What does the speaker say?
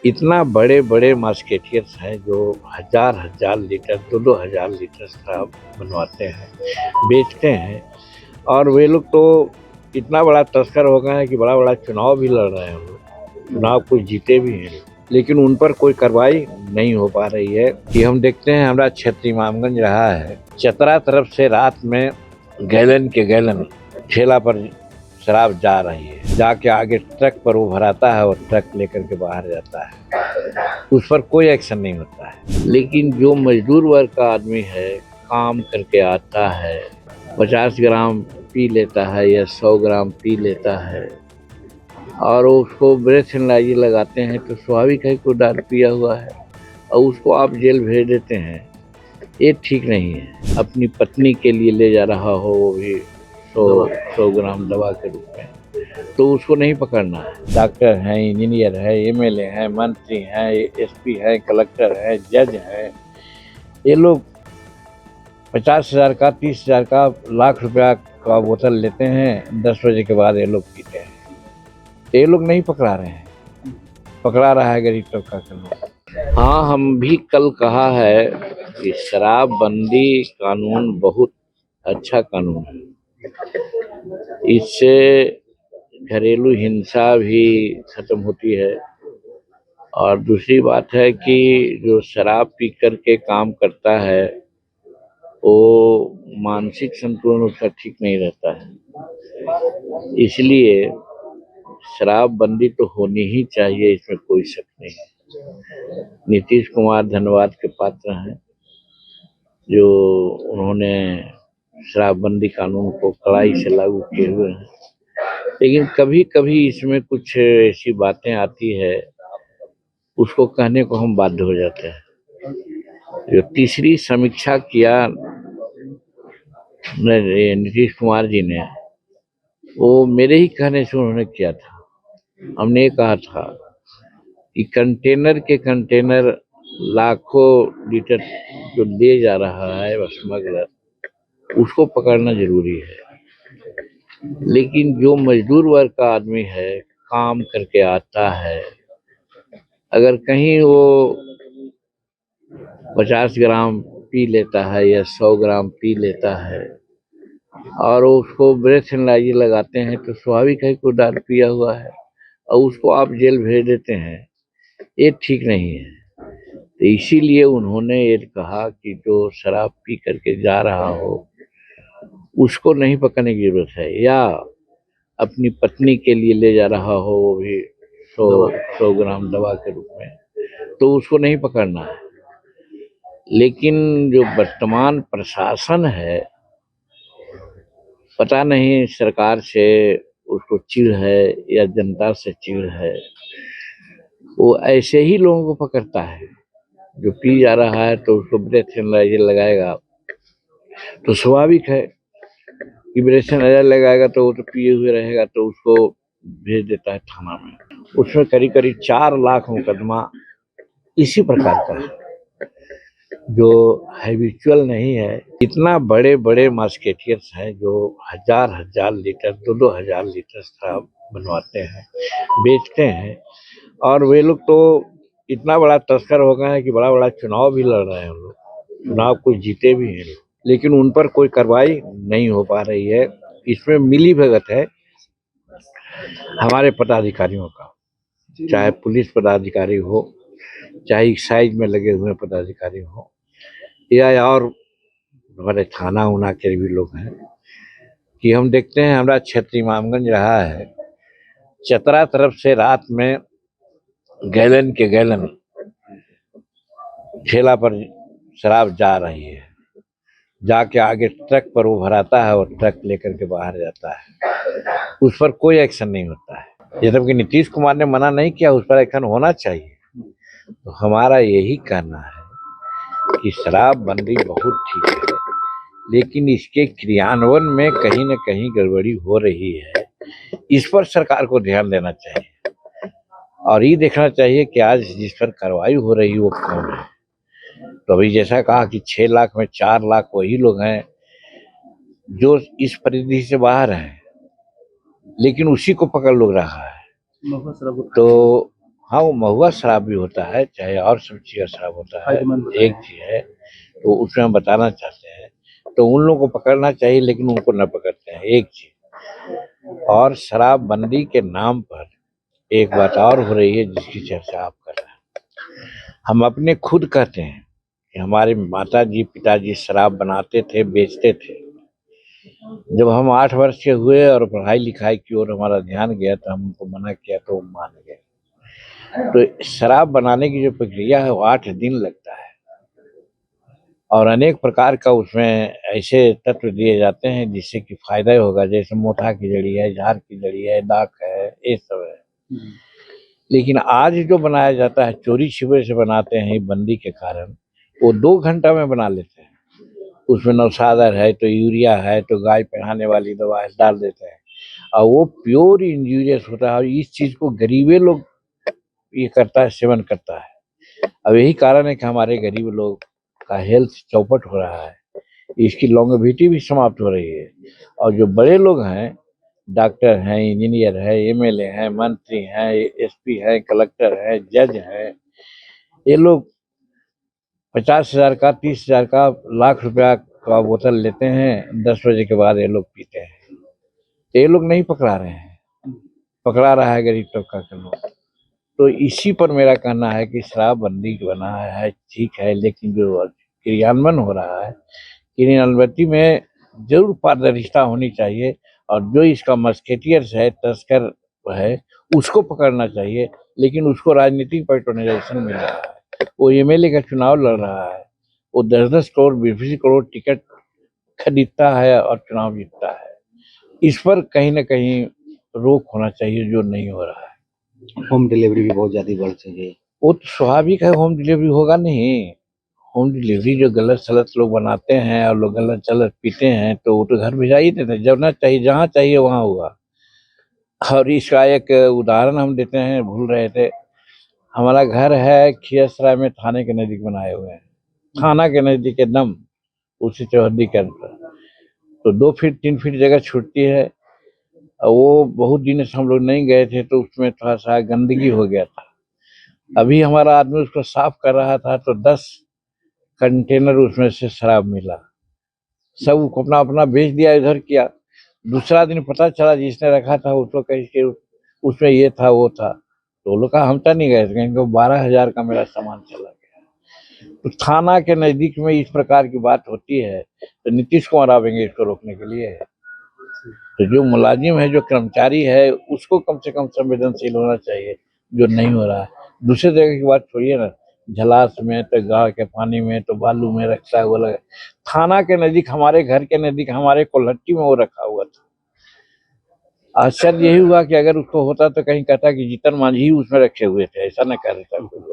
इतना बड़े बड़े मास्केटियर्स हैं जो हजार हजार लीटर 2-2 हजार लीटर शराब बनवाते हैं, बेचते हैं। और वे लोग तो इतना बड़ा तस्कर हो गए हैं कि बड़ा बड़ा चुनाव भी लड़ रहे हैं। हम लोग चुनाव कुछ जीते भी हैं, लेकिन उन पर कोई कार्रवाई नहीं हो पा रही है। कि हम देखते हैं हमारा क्षेत्र इमामगंज रहा है, चतरा तरफ से रात में गैलन के गैलन ठेला पर शराब जा रही है, जाके आगे ट्रक पर वो भराता है और ट्रक लेकर के बाहर जाता है। उस पर कोई एक्शन नहीं होता है। लेकिन जो मजदूर वर्ग का आदमी है, काम करके आता है, 50 ग्राम पी लेता है या 100 ग्राम पी लेता है और उसको ब्रेथ एनालाइजर लगाते हैं, तो स्वाभाविक है कि वो दारू पिया हुआ है और उसको आप जेल भेज देते हैं। ये ठीक नहीं है। अपनी पत्नी के लिए ले जा रहा हो, वो भी 100 ग्राम दवा के रूप में, तो उसको नहीं पकड़ना है। डॉक्टर हैं, इंजीनियर है, एमएलए हैं, मंत्री हैं, एसपी हैं, कलेक्टर हैं, जज हैं, ये लोग 50,000 का, 30,000 का, लाख रुपया का बोतल लेते हैं। 10 बजे के बाद ये लोग पीते हैं। ये लोग नहीं पकड़ा रहे हैं, पकड़ा रहा है गरीब तबका का लोग। हाँ, हम भी कल कहा है कि शराबबंदी कानून बहुत अच्छा कानून है। इससे घरेलू हिंसा भी खत्म होती है। और दूसरी बात है कि जो शराब पी कर के काम करता है, वो मानसिक संतुलन उसका ठीक नहीं रहता है। इसलिए शराबबंदी तो होनी ही चाहिए, इसमें कोई शक नहीं है। नीतीश कुमार धन्यवाद के पात्र हैं, जो उन्होंने शराबबंदी कानून को कड़ाई से लागू किए हुए हैं। लेकिन कभी कभी इसमें कुछ ऐसी बातें आती है, उसको कहने को हम बाध्य हो जाते हैं। जो तीसरी समीक्षा किया नीतीश कुमार जी ने, वो मेरे ही कहने से उन्होंने किया था। हमने ये कहा था कि कंटेनर के कंटेनर लाखों लीटर जो ले जा रहा है स्मगलर, उसको पकड़ना जरूरी है। लेकिन जो मजदूर वर्ग का आदमी है, काम करके आता है, अगर कहीं वो 50 ग्राम पी लेता है या 100 ग्राम पी लेता है और उसको ब्रेथ एनालाइजर लगाते हैं, तो स्वाभाविक है कि वो दारू पिया हुआ है और उसको आप जेल भेज देते हैं। ये ठीक नहीं है। तो इसीलिए उन्होंने ये कहा कि जो शराब पी करके जा रहा हो, उसको नहीं पकड़ने की जरूरत है। या अपनी पत्नी के लिए ले जा रहा हो, वो भी 100 ग्राम दवा के रूप में, तो उसको नहीं पकड़ना है। लेकिन जो वर्तमान प्रशासन है, पता नहीं सरकार से उसको चिढ़ है या जनता से चिढ़ है, वो ऐसे ही लोगों को पकड़ता है। जो पी जा रहा है तो उसको ब्रेथ एनालाइजर लगाएगा, तो स्वाभाविक है कि ब्रेथ एनालाइजर लगाएगा तो वो तो पिए हुए रहेगा, तो उसको भेज देता है थाना में। उसमें करीब करीब 4 लाख मुकदमा इसी प्रकार का है, जो हैबिचुअल नहीं है। इतना बड़े बड़े मास्केटियर्स हैं जो हजार हजार लीटर 2-2 हजार लीटर शराब बनवाते हैं, बेचते हैं। और वे लोग तो इतना बड़ा तस्कर हो गए हैं कि बड़ा बड़ा चुनाव भी लड़ रहे हैं। हम लोग चुनाव कुछ जीते भी हैं, लेकिन उन पर कोई कार्रवाई नहीं हो पा रही है। इसमें मिली भगत है हमारे पदाधिकारियों का, चाहे पुलिस पदाधिकारी हो, चाहे एक्साइज में लगे हुए पदाधिकारी हो, या और हमारे थाना उना के भी लोग हैं। कि हम देखते हैं हमारा क्षेत्र इमामगंज रहा है, चतरा तरफ से रात में गैलन के गैलन ठेला पर शराब जा रही है, जाके आगे ट्रक पर वो भराता है और ट्रक लेकर के बाहर जाता है। उस पर कोई एक्शन नहीं होता है। ये जबकि नीतीश कुमार ने मना नहीं किया, उस पर एक्शन होना चाहिए। तो हमारा यही कहना है कि शराबबंदी बहुत ठीक है, लेकिन इसके क्रियान्वयन में कहीं न कहीं गड़बड़ी हो रही है। इस पर सरकार को ध्यान देना चाहिए और ये देखना चाहिए कि आज जिस पर कार्रवाई हो रही है वो कौन है। तो अभी जैसा कहा कि 6 लाख में 4 लाख वही लोग हैं जो इस परिधि से बाहर हैं, लेकिन उसी को पकड़ लोग रहा है। तो हाँ, वो महुआ शराब भी होता है, चाहे और सब चीज़ का शराब होता है। एक चीज़ है, तो उसमें हम बताना चाहते हैं, तो उन लोगों को पकड़ना चाहिए लेकिन उनको न पकड़ते हैं, एक चीज़। और शराबबंदी के नाम पर एक बात और हो रही है जिसकी चर्चा आप कर रहे हैं। हम अपने खुद कहते हैं कि हमारे माताजी, पिताजी शराब बनाते थे, बेचते थे। जब हम 8 वर्ष के हुए और पढ़ाई-लिखाई की ओर हमारा ध्यान गया तो हम उनको मना किया तो वो मान गए। तो शराब बनाने की जो प्रक्रिया है वो 8 दिन लगता है और अनेक प्रकार का उसमें ऐसे तत्व दिए जाते हैं जिससे कि फायदा ही होगा, जैसे मोथा की जड़ी है, झार की जड़ी है, दाख है, ये सब है। लेकिन आज जो बनाया जाता है चोरी छिपे से बनाते हैं बंदी के कारण, वो 2 घंटा में बना लेते हैं। उसमें नौशादर है तो यूरिया है तो गाय पहनाने वाली दवा है, डाल देते हैं और वो प्योर इंजूरियस होता है और इस चीज को गरीबे लोग ये करता है, सेवन करता है। अब यही कारण है कि हमारे गरीब लोग का हेल्थ चौपट हो रहा है, इसकी लॉन्गेविटी भी समाप्त हो रही है। और जो बड़े लोग हैं, डॉक्टर हैं, इंजीनियर है, एमएलए हैं, मंत्री हैं, एसपी हैं, कलेक्टर हैं, जज हैं, ये लोग 50,000 का, 30,000 का, लाख रुपया का बोतल लेते हैं, 10 बजे के बाद ये लोग पीते हैं। तो ये लोग नहीं पकड़ा रहे हैं, पकड़ा रहा है गरीब तबका के लोग। तो इसी पर मेरा कहना है कि शराबबंदी बना है ठीक है, लेकिन जो क्रियान्वयन हो रहा है, क्रियान्वयन में जरूर पारदर्शिता होनी चाहिए और जो इसका मस्केटियर्स है, तस्कर है, उसको पकड़ना चाहिए, लेकिन उसको राजनीतिक पैट्रोनाइजेशन मिल रहा है। वो एमएलए का चुनाव लड़ रहा है, वो 10-10 करोड़, 20-20 करोड़ टिकट खरीदता है और चुनाव जीतता है। इस पर कहीं न कहीं रोक होना चाहिए, जो नहीं हो रहा है। होम डिलीवरी भी बहुत ज़्यादा बढ़ चुकी है। वो तो स्वाभाविक है, होम डिलीवरी होगा नहीं। होम डिलीवरी जो गलत-सलत लोग बनाते हैं और लोग गलत-सलत पीते हैं, तो वो तो घर भिजा ही देते हैं, जब ना चाहिए जहाँ चाहिए वहाँ होगा। और इसका एक उदाहरण हम देते हैं, भूल रहे थे। हमारा घर है खियसराय में, थाने के नज़दीक बनाए हुए हैं। थाना के नज़दीक एकदम उसी चौहद्दी के अंदर। तो 2 फीट 3 फीट जगह छूटती है और वो बहुत दिन से हम लोग नहीं गए थे तो उसमें थोड़ा-सा गंदगी हो गया था। अभी हमारा आदमी उसको साफ कर रहा था तो 10 कंटेनर उसमें से शराब मिला। सब अपना-अपना बेच दिया, इधर किया। दूसरा दिन पता चला जिसने रखा था उसको कही कि उसमें ये था, वो था। तो वो लोग कहा हम तो नहीं गए थे, कहेंगे 12,000 का मेरा सामान चला गया। तो थाना के नज़दीक में इस प्रकार की बात होती है, तो नीतीश कुमार आवेंगे इसको रोकने के लिए? तो जो मुलाजिम है, जो कर्मचारी है, उसको कम से कम संवेदनशील होना चाहिए, जो नहीं हो रहा है। दूसरे जगह की बात छोड़िए ना, झलास में तो गाड़ के पानी में तो बालू में रखता है वो लगा। थाना के नज़दीक, हमारे घर के नज़दीक, हमारे कोल्हट्टी में वो रखा हुआ था। आश्चर्य यही हुआ कि अगर उसको होता तो कहीं कहता कि जीतन मांझी ही उसमें रखे हुए थे, ऐसा न कह देता कोई लोग।